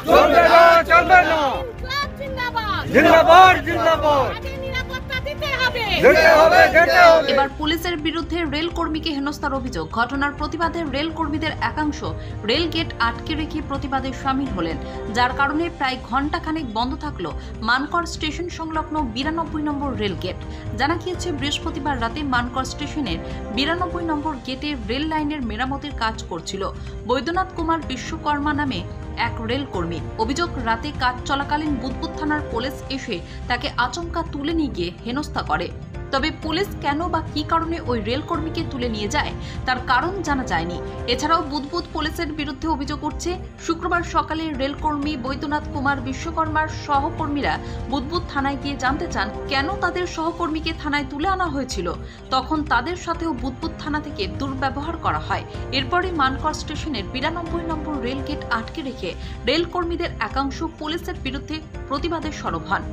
চলবে না, চলবে না। জিন্দাবাদ, জিন্দাবাদ। এবার পুলিশের বিরুদ্ধে রেল কর্মীকে হেনস্থার অভিযোগ। ঘটনার প্রতিবাদে রেল কর্মীদের একাংশ রেল গেট আটকে রেখে প্রতিবাদে সামিল হলেন, যার কারণে প্রায় ঘণ্টাখানেক বন্ধ থাকলো মানকর স্টেশন সংলগ্ন 92 নম্বর রেল গেট। জানা গিয়েছে, বৃহস্পতিবার রাতে মানকর স্টেশনের 92 নম্বর গেটে রেল লাইনের মেরামতির কাজ করছিল বৈদ্যনাথ কুমার বিশ্বকর্মা নামে এক রেল কর্মী। অভিযোগ, রাতে কাজ চলাকালীন বুদবুদ থানার পুলিশ এসে তাকে আচমকা তুলে নিয়ে গিয়ে হেনস্থা করে। তবে পুলিশ কেন বা কি কারণে ওই রেল কর্মীকে তুলে নিয়ে যায় তার কারণ জানা যায়নি। এছাড়াও বুদবুদ পুলিশের বিরুদ্ধে অভিযোগ উঠছে, শুক্রবার সকালে রেলকর্মী বৈদ্যনাথ কুমার বিশ্বকর্মার সহকর্মীরা বুদবুদ থানায় গিয়ে জানতে চান কেন তাদের সহকর্মীকে থানায় তুলে আনা হয়েছিল। তখন তাদের সাথেও বুদবুদ থানা থেকে দুর্ব্যবহার করা হয়। এরপরই মানকর স্টেশনের 92 নম্বর রেল গেট আটকে রেখে রেল কর্মীদের একাংশ পুলিশের বিরুদ্ধে প্রতিবাদে সরব হন।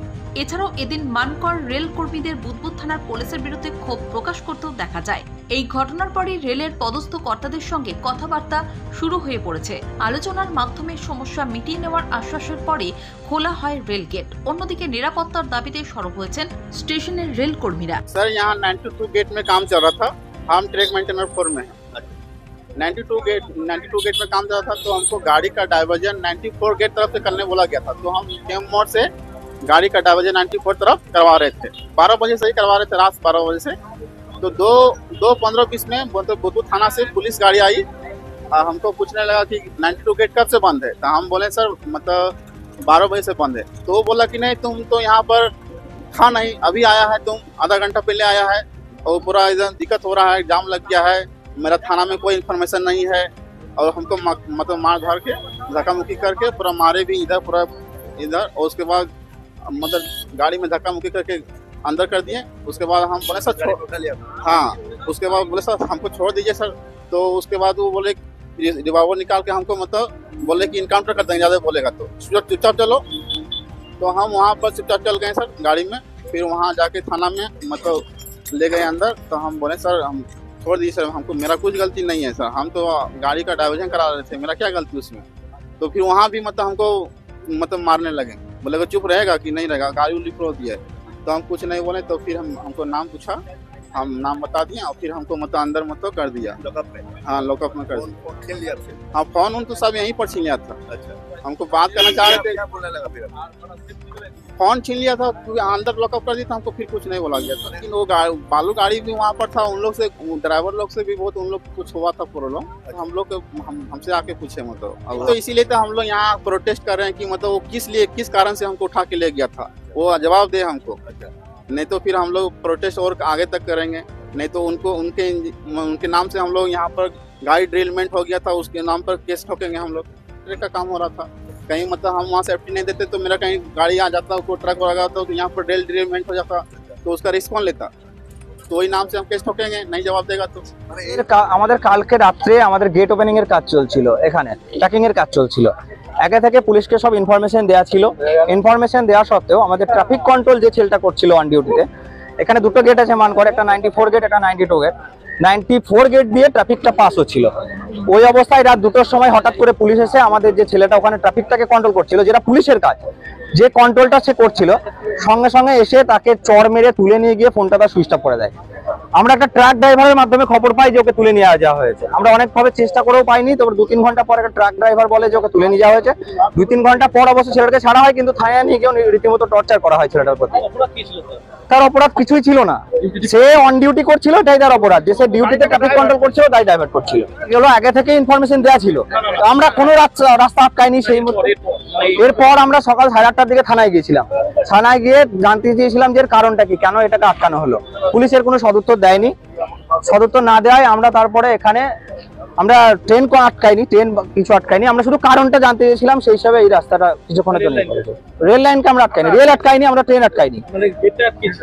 এছাড়াও এদিন মানকর রেল কর্মীদের বুদবুদ থানার পুলিশের বিরুদ্ধে ক্ষোভ প্রকাশ করতেও দেখা যায়। এই ঘটনার পরই রেলের পদস্থ কর্তাদের সঙ্গে কথাবার্তা শুরু হয়ে পড়েছে। আলোচনার মাধ্যমে সমস্যা মিটিয়ে নেওয়ার আশ্বাসের পরে খোলা হয় রেল গেট। অন্যদিকে নিরাপত্তার দাবিতে সরব হয়েছেন স্টেশনের রেল কর্মীরা। सर यहाँ 92 गेट में काम चल रहा था, हम ट्रैक मेंटेनर 4 में हैं। 92 गेट में काम चल रहा था, तो हमको गाड़ी का डाइवर्जन 94 गेट तरफ से करने बोला गया था। तो हम केम मोड़ से गाड़ी का डाइवर्जन 94 तरफ करवा रहे थे। 12 बजे से ही करवा रहे थे, रात 12 बजे से। तो 2:15-20 में बुदबुद थाना से पुलिस गाड़ी आई। हमको पूछने लगा कि 92 गेट कब से बंद है। तो हम बोले सर मतलब 12 बजे से बंद है। तो वो बोला कि नहीं, तुम तो यहाँ पर था नहीं, अभी आया है, तुम आधा घंटा पहले आया है और पूरा इधर दिक्कत हो रहा है, जाम लग गया है, मेरा थाना में कोई इन्फॉर्मेशन नहीं है। और हमको मतलब मार धार के धक्का मुक्की करके पूरा मारे भी इधर पूरा इधर। और उसके बाद मतलब गाड़ी में धक्का मुक्की करके अंदर कर दिए। उसके बाद हम बोले सर हाँ, उसके बाद बोले सर हमको छोड़ दीजिए सर। तो उसके बाद वो बोले रिवॉल्वर निकाल के हमको मतलब बोले कि इनकाउंटर कर देंगे, ज़्यादा बोलेगा तो चुपचाप चलो। तो हम वहाँ पर चुपचाप चल गए सर गाड़ी में। फिर वहाँ जाके थाना में मतलब ले गए अंदर। तो हम बोले सर हम छोड़ दीजिए सर, हमको मेरा कुछ गलती नहीं है सर, हम तो गाड़ी का डाइवर्जन करा रहे थे, मेरा क्या गलती उसमें। तो फिर वहाँ भी मतलब हमको मतलब मारने लगे, बोले कि चुप रहेगा कि नहीं रहेगा, गाड़ी उल्टी फ्लो दिया है। तो हम कुछ नहीं बोले। तो फिर हमको नाम पूछा, हम नाम बता दिए और फिर हमको मतलब अंदर मतलब कर दिया लॉकअप में। हाँ, लॉकअप में कर दिया। छीन लिया थे? हाँ, फोन उन तो सब यहीं पर छीन लिया था। अच्छा, हमको बात करना चाह रहे थे, क्या बोलने लगा फिर? फोन छीन लिया था, अंदर लॉकअप कर दिया था, हमको फिर कुछ नहीं बोला गया था। लेकिन वो बालू गाड़ी भी वहाँ पर था, उन लोग से ड्राइवर लोग से भी बहुत उन लोग कुछ हुआ था प्रॉब्लम। तो हम लोग हमसे आके पूछे मतलब, तो इसीलिए तो हम लोग यहाँ प्रोटेस्ट कर रहे हैं कि मतलब वो किस कारण से हमको उठा के ले गया था, वो जवाब दे हमको। नहीं तो फिर हम लोग प्रोटेस्ट और आगे तक करेंगे। नहीं तो उनके नाम से हम लोग यहाँ पर गाड़ी ड्रिलमेंट हो गया था, उसके नाम पर केस ठोकेंगे हम लोग। ट्रक का काम हो रहा था, कहीं मतलब हम वहाँ सेफ्टी नहीं देते तो मेरा कहीं गाड़ी आ जाता, कोई ट्रक लगा तो यहाँ पर ड्रिलमेंट हो जाता, तो उसका रिस्क कौन लेता। तो ওই নাম से हम केस ठोकेंगे, नहीं जवाब देगा तो। আমাদের কালকে রাত্রে আমাদের গেট ওপেনিং এর কাজ চলছিল, এখানে ট্র্যাকিং এর কাজ চলছিল। আগে থেকে পুলিশকে সব ইনফরমেশন দেওয়া ছিল। ইনফরমেশন দেওয়া সত্ত্বেও আমাদের ট্রাফিক কন্ট্রোল যে ছেলেটা করছিল অন ডিউটিতে, এখানে দুটো গেট আছে মানকর, একটা 94 গেট, একটা 92 গেট। 94 গেট দিয়ে ট্রাফিকটা পাস হচ্ছিল। ওই অবস্থায় রাত 2টোর সময় হঠাৎ করে পুলিশ এসে আমাদের যে ছেলেটা ওখানে ট্রাফিকটাকে কন্ট্রোল করছিল, যেটা পুলিশের কাজ, যে কন্ট্রোলটা সে করছিল, সঙ্গে সঙ্গে এসে তাকে চড় মেরে তুলে নিয়ে গিয়ে ফোনটা তার সুইচ অফ করে দেয়। আমরা একটা ট্রাক ড্রাইভারের মাধ্যমে খবর পাই যে ওকে তুলে নিয়ে যাওয়া হয়েছে। আমরা অনেকভাবে চেষ্টা করেও পাইনি। তবে 2-3 ঘন্টা পর একটা ট্রাক ড্রাইভার বলে যে ওকে তুলে নিয়ে যাওয়া হয়েছে। 2-3 ঘন্টা পর অবশ্য ছেলেটাকে ছাড়া হয়, কিন্তু থানায় নিয়ে গিয়ে রীতিমতো টর্চার করা হয় ছেলেটার প্রতি। তার অপরাধ কিছুই ছিল না, সে অন ডিউটি করছিল, এটাই তার অপরাধ যে সে ডিউটিতে ট্রাফিক কন্ট্রোল করছিল, তাই ডাইভার্ট করছিল। এগুলো আগে থেকে ইনফরমেশন দেওয়া ছিল, আমরা কোনো রাস্তা আটকাইনি সেই মতো। এরপর আমরা সকাল 8:30টার দিকে থানায় গিয়েছিলাম। থানায় গিয়ে জানতে চেয়েছিলাম যে এর কারণটা কি, কেন এটাকে আটকানো হলো। পুলিশের কোনো সদুত্তর দেয়নি। সদুত্তর না দেওয়ায় আমরা তারপরে এখানে আমরা ট্রেন আটকাইনি, কিছু আটকাইনি, আমরা শুধু কারণটা জানতে চেয়েছিলাম। সেই হিসাবে এই রাস্তাটা কিছুক্ষণের জন্য রেল লাইনকে আমরা আটকাইনি, রেল আটকাইনি, আমরা ট্রেন আটকাইনি,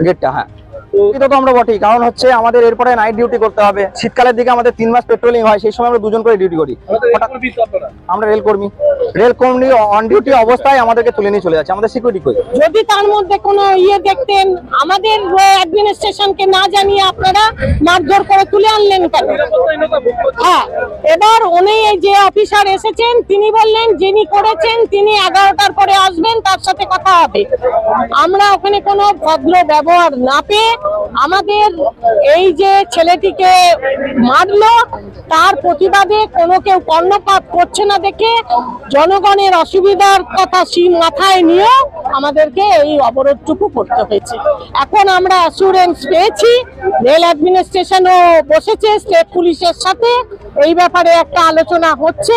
গেটটা। হ্যাঁ, তো এটা তো আমরা বটেই, কারণ হচ্ছে আমাদের এরপরে নাইট ডিউটি করতে হবে। শীতকালের দিকে আমাদের 3 মাস পেট্রোলিং হয়, সেই সময় আমরা 2 জন করে ডিউটি করি। আমরা রেল কর্মী অন ডিউটি অবস্থায় আমাদেরকে তুলে নিয়ে চলে যাচ্ছে, আমাদের সিকিউরিটি কই। যদি তার মধ্যে কোনো দেখতেন, আমাদের অ্যাডমিনিস্ট্রেশনকে না জানিয়ে আপনারা মারধর করে তুলে আনলেন কেন? হ্যাঁ, এবার উনি এই যে অফিসার এসেছেন তিনি বললেন যিনি করেছেন তিনি 11টার পরে আসবেন, তার সাথে কথা হবে। আমরা ওখানে কোনো ভদ্র ব্যবহার না পেয়ে আমাদের এই যে ছেলেটিকে মারলো তার প্রতিবাদে কোনো কেউ কর্ণপাত করছে না দেখে জনগণের অসুবিধার কথা মাথায় নিয়ে আমাদেরকে এই অবরোধটুকু করতে হয়েছে। এখন আমরা অ্যাসুরেন্স পেয়েছি, রেল অ্যাডমিনিস্ট্রেশনও বসেছে স্টেট পুলিশের সাথে, এই ব্যাপারে একটা আলোচনা হচ্ছে।